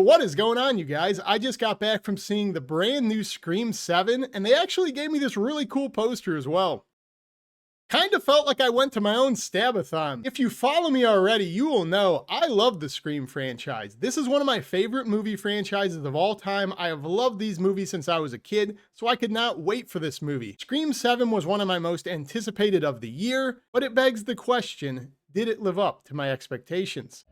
What is going on, you guys? I just got back from seeing the brand new Scream 7, and they actually gave me this really cool poster as well. Kind of felt like I went to my own Stabathon. If you follow me already, you will know I love the Scream franchise. This is one of my favorite movie franchises of all time. I have loved these movies since I was a kid, so I could not wait for this movie. Scream 7 was one of my most anticipated of the year, but it begs the question, did it live up to my expectations?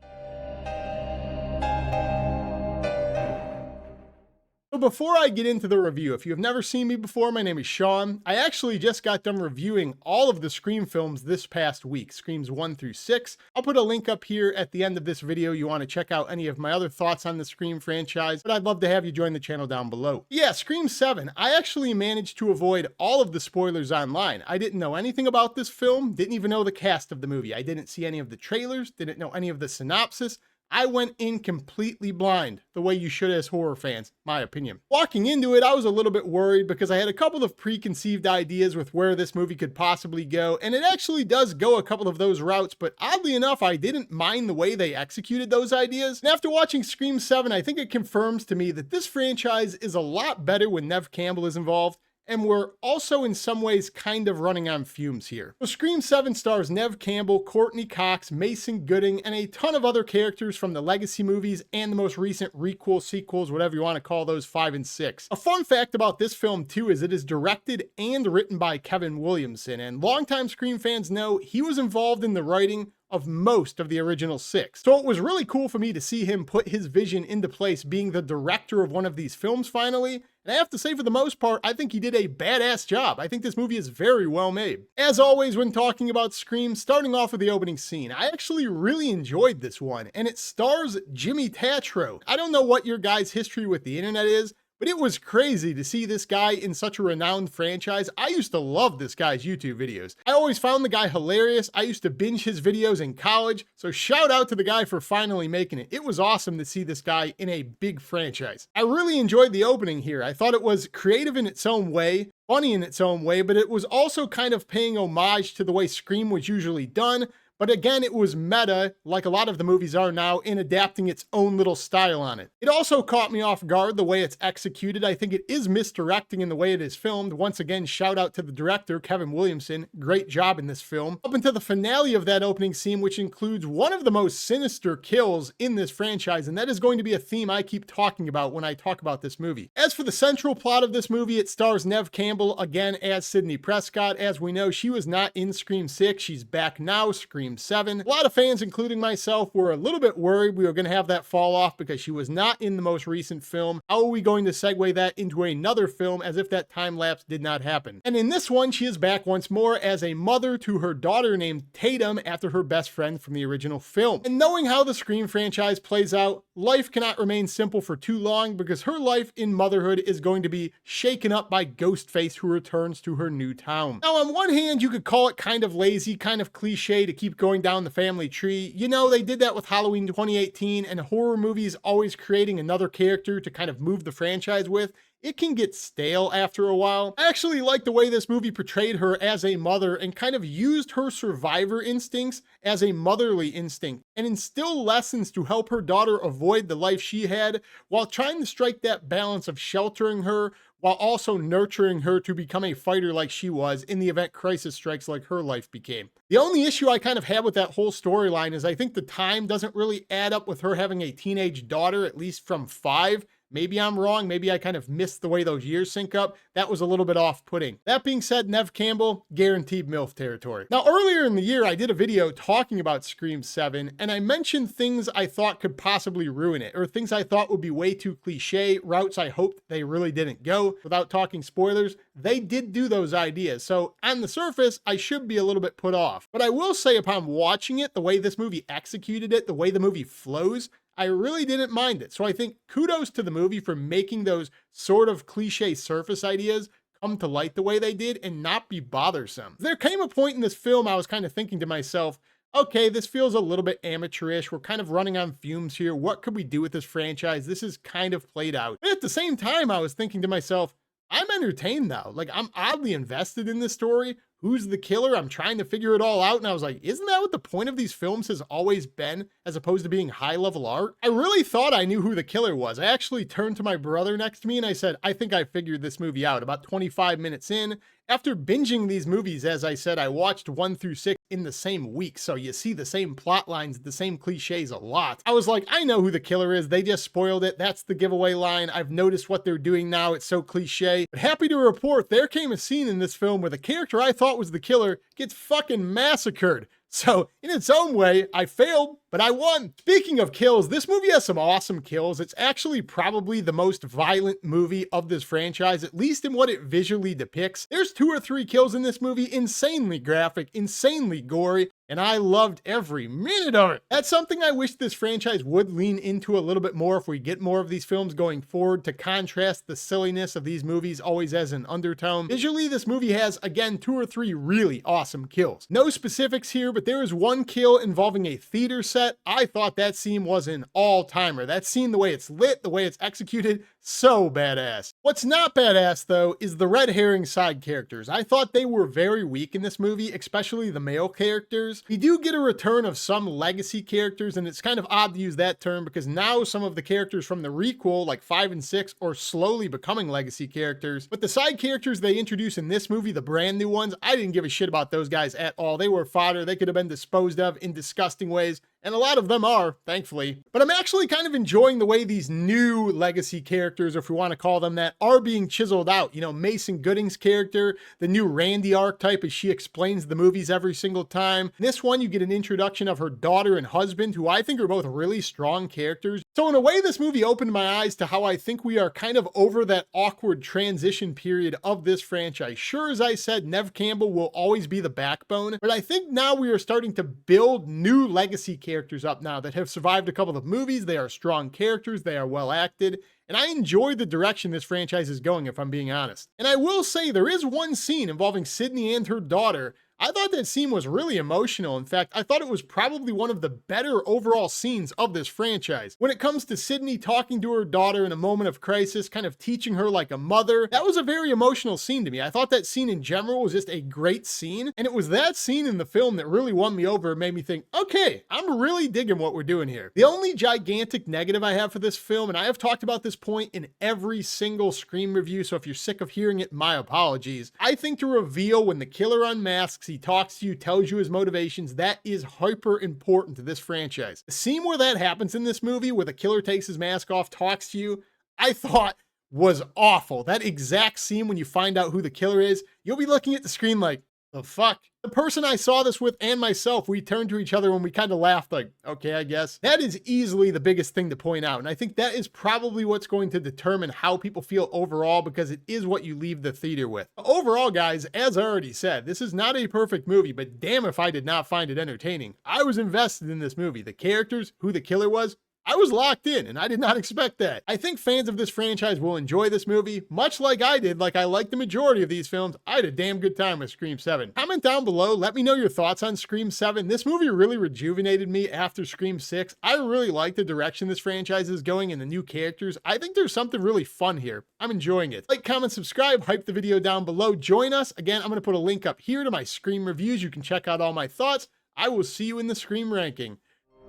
So before I get into the review, if you have never seen me before, my name is Sean. I actually just got done reviewing all of the Scream films this past week, Screams 1 through 6. I'll put a link up here at the end of this video. You want to check out any of my other thoughts on the Scream franchise, but I'd love to have you join the channel down below. Yeah, Scream 7, I actually managed to avoid all of the spoilers online. I didn't know anything about this film, didn't even know the cast of the movie. I didn't see any of the trailers, didn't know any of the synopsis. I went in completely blind, the way you should as horror fans, my opinion. Walking into it, I was a little bit worried because I had a couple of preconceived ideas with where this movie could possibly go, and it actually does go a couple of those routes, but oddly enough, I didn't mind the way they executed those ideas. And after watching Scream 7, I think it confirms to me that this franchise is a lot better when Neve Campbell is involved, and we're also in some ways kind of running on fumes here. So Scream 7 stars Neve Campbell, Courteney Cox, Mason Gooding, and a ton of other characters from the legacy movies and the most recent requel, sequels, whatever you want to call those, 5 and 6. A fun fact about this film too is it is directed and written by Kevin Williamson, and longtime Scream fans know he was involved in the writing of most of the original 6. So it was really cool for me to see him put his vision into place being the director of one of these films finally. And I have to say, for the most part, I think he did a badass job. I think this movie is very well made. As always, when talking about Scream, starting off with the opening scene, I actually really enjoyed this one, and it stars Jimmy Tatro. I don't know what your guys' history with the internet is, but it was crazy to see this guy in such a renowned franchise. I used to love this guy's YouTube videos. I always found the guy hilarious. I used to binge his videos in college. So shout out to the guy for finally making it. It was awesome to see this guy in a big franchise. I really enjoyed the opening here. I thought it was creative in its own way, funny in its own way, but it was also kind of paying homage to the way Scream was usually done. But again, it was meta, like a lot of the movies are now, in adapting its own little style on it. It also caught me off guard the way it's executed. I think it is misdirecting in the way it is filmed. Once again, shout out to the director, Kevin Williamson. Great job in this film. Up until the finale of that opening scene, which includes one of the most sinister kills in this franchise, and that is going to be a theme I keep talking about when I talk about this movie. As for the central plot of this movie, it stars Neve Campbell again as Sidney Prescott. As we know, she was not in Scream 6. She's back now, Scream 7. A lot of fans, including myself, were a little bit worried we were going to have that fall off because she was not in the most recent film. How are we going to segue that into another film as if that time lapse did not happen? And in this one, she is back once more as a mother to her daughter named Tatum after her best friend from the original film. And knowing how the Scream franchise plays out, life cannot remain simple for too long because her life in motherhood is going to be shaken up by Ghostface, who returns to her new town. Now, on one hand, you could call it kind of lazy, kind of cliche to keep going down the family tree. You know, they did that with Halloween 2018, and horror movies always creating another character to kind of move the franchise with. It can get stale after a while. I actually like the way this movie portrayed her as a mother and kind of used her survivor instincts as a motherly instinct and instilled lessons to help her daughter avoid the life she had while trying to strike that balance of sheltering her while also nurturing her to become a fighter like she was in the event crisis strikes like her life became. The only issue I kind of have with that whole storyline is I think the time doesn't really add up with her having a teenage daughter, at least from 5. Maybe I'm wrong. Maybe I kind of missed the way those years sync up. That was a little bit off-putting. That being said, Neve Campbell, guaranteed MILF territory. Now, earlier in the year, I did a video talking about Scream 7, and I mentioned things I thought could possibly ruin it, or things I thought would be way too cliche, routes I hoped they really didn't go. Without talking spoilers, they did do those ideas. So on the surface, I should be a little bit put off. But I will say upon watching it, the way this movie executed it, the way the movie flows, I really didn't mind it. So I think kudos to the movie for making those sort of cliche surface ideas come to light the way they did and not be bothersome. There came a point in this film I was kind of thinking to myself, okay, this feels a little bit amateurish. We're kind of running on fumes here. What could we do with this franchise? This is kind of played out. But at the same time, I was thinking to myself, I'm entertained now. Like, I'm oddly invested in this story. who's the killer? I'm trying to figure it all out. And I was like, isn't that what the point of these films has always been, as opposed to being high level art? I really thought I knew who the killer was. I actually turned to my brother next to me and I said, I think I figured this movie out about 25 minutes in. After binging these movies, as I said, I watched 1 through 6 in the same week, so you see the same plot lines, the same cliches a lot. I was like, I know who the killer is. They just spoiled it. That's the giveaway line. I've noticed what they're doing now. It's so cliche. But happy to report, there came a scene in this film where the character I thought was the killer gets fucking massacred. So, in its own way, I failed, but I won. Speaking of kills, this movie has some awesome kills. It's actually probably the most violent movie of this franchise, at least in what it visually depicts. There's 2 or 3 kills in this movie, insanely graphic, insanely gory, and I loved every minute of it. That's something I wish this franchise would lean into a little bit more if we get more of these films going forward, to contrast the silliness of these movies always as an undertone. Visually, this movie has, again, 2 or 3 really awesome kills. No specifics here, but there is one kill involving a theater set. I thought that scene was an all-timer. That scene, the way it's lit, the way it's executed, so badass. What's not badass, though, is the red herring side characters. I thought they were very weak in this movie, especially the male characters. We do get a return of some legacy characters, and it's kind of odd to use that term because now some of the characters from the requel, like 5 and 6, are slowly becoming legacy characters. But the side characters they introduce in this movie, the brand new ones, I didn't give a shit about those guys at all. They were fodder. They could have been disposed of in disgusting ways, and a lot of them are, thankfully. But I'm actually kind of enjoying the way these new legacy characters, or if we want to call them that, are being chiseled out. You know, Mason Gooding's character, the new Randy archetype as she explains the movies every single time. In this one, you get an introduction of her daughter and husband, who I think are both really strong characters. So in a way, this movie opened my eyes to how I think we are kind of over that awkward transition period of this franchise. Sure, as I said, Neve Campbell will always be the backbone, but I think now we are starting to build new legacy characters up now that have survived a couple of movies. They are strong characters, they are well acted, and I enjoy the direction this franchise is going, if I'm being honest. And I will say there is one scene involving Sydney and her daughter. I thought that scene was really emotional. In fact, I thought it was probably one of the better overall scenes of this franchise. When it comes to Sydney talking to her daughter in a moment of crisis, kind of teaching her like a mother, that was a very emotional scene to me. I thought that scene in general was just a great scene, and it was that scene in the film that really won me over and made me think, okay, I'm really digging what we're doing here. The only gigantic negative I have for this film, and I have talked about this point in every single Scream review, so if you're sick of hearing it, my apologies. I think the reveal when the killer unmasks, he talks to you, tells you his motivations, that is hyper important to this franchise. The scene where that happens in this movie, where the killer takes his mask off, talks to you, I thought was awful. That exact scene when you find out who the killer is, you'll be looking at the screen like, the fuck? The person I saw this with and myself, we turned to each other and we kind of laughed like, okay, I guess. That is easily the biggest thing to point out. And I think that is probably what's going to determine how people feel overall, because it is what you leave the theater with. Overall, guys, as I already said, this is not a perfect movie, but damn if I did not find it entertaining. I was invested in this movie. The characters, who the killer was, I was locked in, and I did not expect that. I think fans of this franchise will enjoy this movie, much like I did. Like I like the majority of these films, I had a damn good time with Scream 7. Comment down below, let me know your thoughts on Scream 7. This movie really rejuvenated me after Scream 6. I really like the direction this franchise is going and the new characters. I think there's something really fun here. I'm enjoying it. Like, comment, subscribe, hype the video down below. Join us. Again, I'm going to put a link up here to my Scream reviews. You can check out all my thoughts. I will see you in the Scream ranking.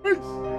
Peace.